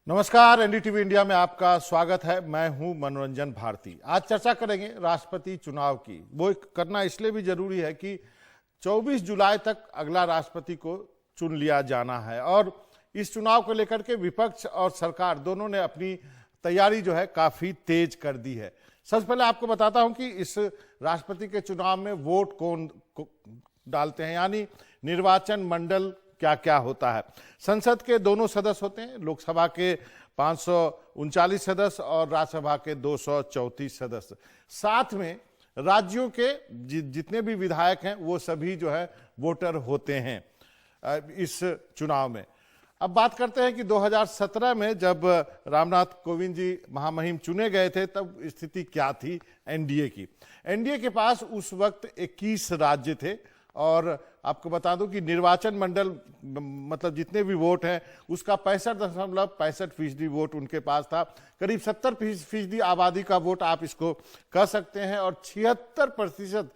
नमस्कार, NDTV India में आपका स्वागत है। मैं हूं मनोरंजन भारती। आज चर्चा करेंगे राष्ट्रपति चुनाव की। वो करना इसलिए भी जरूरी है कि 24 जुलाई तक अगला राष्ट्रपति को चुन लिया जाना है और इस चुनाव को लेकर के विपक्ष और सरकार दोनों ने अपनी तैयारी जो है काफी तेज कर दी है। सबसे पहले आपको बताता हूं कि इस राष्ट्रपति के चुनाव में वोट कौन डालते हैं, यानी निर्वाचन मंडल क्या क्या होता है। संसद के दोनों सदस्य होते हैं, लोकसभा के 539 सदस्य और राज्यसभा के 234 सदस्य। साथ में राज्यों के जितने भी विधायक हैं वो सभी जो है वोटर होते हैं इस चुनाव में। अब बात करते हैं कि 2017 में जब रामनाथ कोविंद जी महामहिम चुने गए थे तब स्थिति क्या थी एनडीए की। एनडीए के पास उस वक्त 21 राज्य थे और आपको बता दूं कि निर्वाचन मंडल मतलब जितने भी वोट हैं उसका 65.65% वोट उनके पास था। करीब 70% आबादी का वोट आप इसको कह सकते हैं और 76%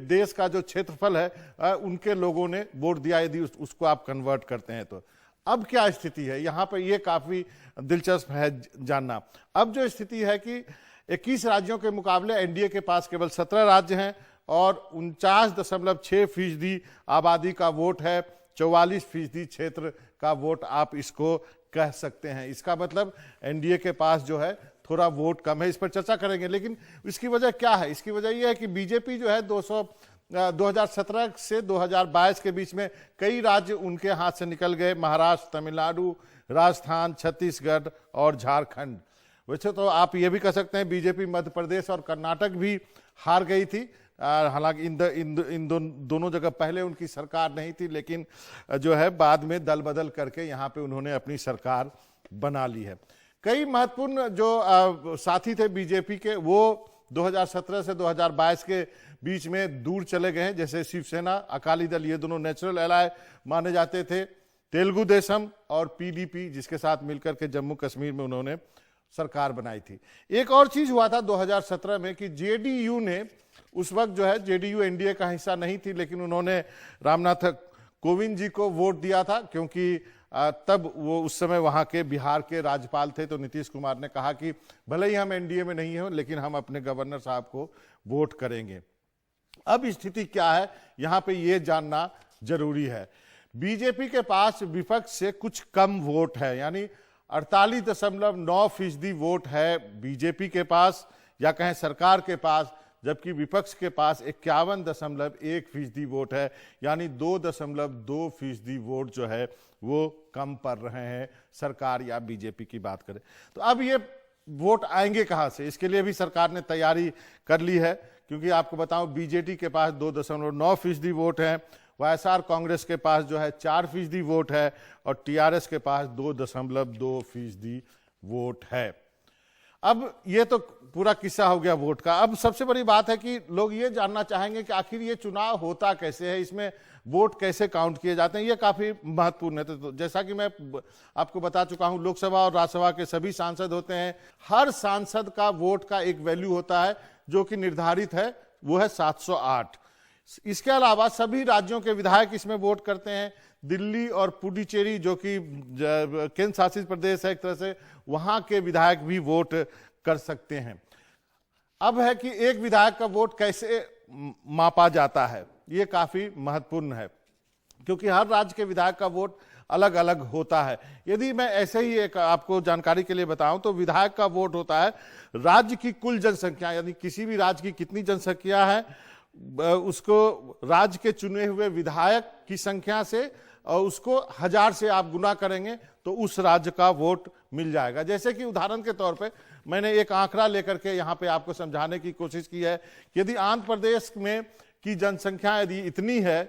देश का जो क्षेत्रफल है उनके लोगों ने वोट दिया, यदि उसको आप कन्वर्ट करते हैं तो। अब क्या स्थिति है यहाँ पर, ये काफी दिलचस्प है जानना। अब जो स्थिति है कि 21 राज्यों के मुकाबले एनडीए के पास केवल 17 राज्य हैं और 49.6% आबादी का वोट है, 44% क्षेत्र का वोट आप इसको कह सकते हैं। इसका मतलब एनडीए के पास जो है थोड़ा वोट कम है। इस पर चर्चा करेंगे, लेकिन इसकी वजह क्या है? इसकी वजह यह है कि बीजेपी जो है 2017 से 2022 के बीच में कई राज्य उनके हाथ से निकल गए। महाराष्ट्र, तमिलनाडु, राजस्थान, छत्तीसगढ़ और झारखंड। वैसे तो आप ये भी कह सकते हैं बीजेपी मध्य प्रदेश और कर्नाटक भी हार गई थी। हालांकि इन दोनों जगह पहले उनकी सरकार नहीं थी, लेकिन जो है बाद में दल बदल करके यहाँ पे उन्होंने अपनी सरकार बना ली है। कई महत्वपूर्ण जो साथी थे बीजेपी के वो 2017 से 2022 के बीच में दूर चले गए हैं, जैसे शिवसेना, अकाली दल, ये दोनों नेचुरल एलाय माने जाते थे। तेलुगु देशम और पीडीपी, जिसके साथ मिलकर के जम्मू कश्मीर में उन्होंने सरकार बनाई थी। एक और चीज हुआ था 2017 में कि जेडीयू ने, उस वक्त जो है जेडीयू एनडीए का हिस्सा नहीं थी, लेकिन उन्होंने रामनाथ कोविंद जी को वोट दिया था क्योंकि तब वो उस समय वहां के बिहार के राज्यपाल थे। तो नीतीश कुमार ने कहा कि भले ही हम एनडीए में नहीं हो लेकिन हम अपने गवर्नर साहब को वोट करेंगे। अब स्थिति क्या है यहां पे ये जानना जरूरी है। बीजेपी के पास विपक्ष से कुछ कम वोट है, यानी 48.9% वोट है बीजेपी के पास या कहें सरकार के पास, जबकि विपक्ष के पास 51.1% वोट है, यानी 2.2% वोट जो है वो कम पड़ रहे हैं सरकार या बीजेपी की बात करें तो। अब ये वोट आएंगे कहां से, इसके लिए भी सरकार ने तैयारी कर ली है, क्योंकि आपको बताऊं बीजेडी के पास 2.9% वोट है, वाईएसआर कांग्रेस के पास जो है 4% वोट है और टीआरएस के पास 2.2% वोट है। अब ये तो पूरा किस्सा हो गया वोट का। अब सबसे बड़ी बात है कि लोग ये जानना चाहेंगे कि आखिर ये चुनाव होता कैसे है, इसमें वोट कैसे काउंट किए जाते हैं। ये काफी महत्वपूर्ण है। तो जैसा कि मैं आपको बता चुका हूं, लोकसभा और राज्यसभा के सभी सांसद होते हैं। हर सांसद का वोट का एक वैल्यू होता है जो कि निर्धारित है, वो है 708। इसके अलावा सभी राज्यों के विधायक इसमें वोट करते हैं। दिल्ली और पुडुचेरी जो कि केंद्र शासित प्रदेश है एक तरह से, वहां के विधायक भी वोट कर सकते हैं। अब है कि एक विधायक का वोट कैसे मापा जाता है, यह काफी महत्वपूर्ण है, क्योंकि हर राज्य के विधायक का वोट अलग अलग होता है। यदि मैं ऐसे ही एक आपको जानकारी के लिए बताऊं तो विधायक का वोट होता है राज्य की कुल जनसंख्या, यानी किसी भी राज्य की कितनी जनसंख्या है उसको राज्य के चुने हुए विधायक की संख्या से और उसको 1000 से आप गुना करेंगे तो उस राज्य का वोट मिल जाएगा। जैसे कि उदाहरण के तौर पे मैंने एक आंकड़ा लेकर के यहाँ पे आपको समझाने की कोशिश की है कि यदि आंध्र प्रदेश में की जनसंख्या यदि इतनी है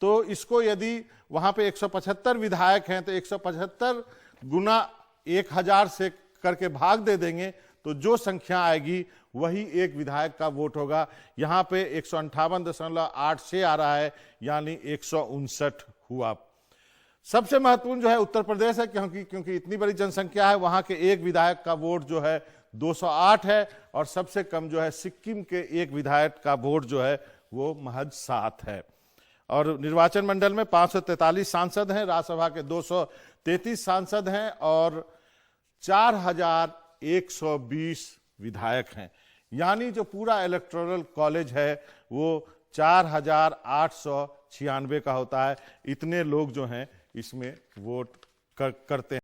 तो इसको यदि वहां पे 175 विधायक हैं तो 175 गुना 1000 से करके भाग दे देंगे तो जो संख्या आएगी वही एक विधायक का वोट होगा। यहाँ पे 158.86 आ रहा है, यानी 159 हुआ। सबसे महत्वपूर्ण जो है उत्तर प्रदेश है, क्योंकि इतनी बड़ी जनसंख्या है, वहां के एक विधायक का वोट जो है 208 है और सबसे कम जो है सिक्किम के एक विधायक का वोट जो है वो महज 7 है। और निर्वाचन मंडल में 543 सांसद हैं, राज्यसभा के 233 सांसद हैं और 4120 विधायक हैं, यानी जो पूरा इलेक्टोरल कॉलेज है वो 4896 का होता है। इतने लोग जो हैं इसमें वोट करते हैं।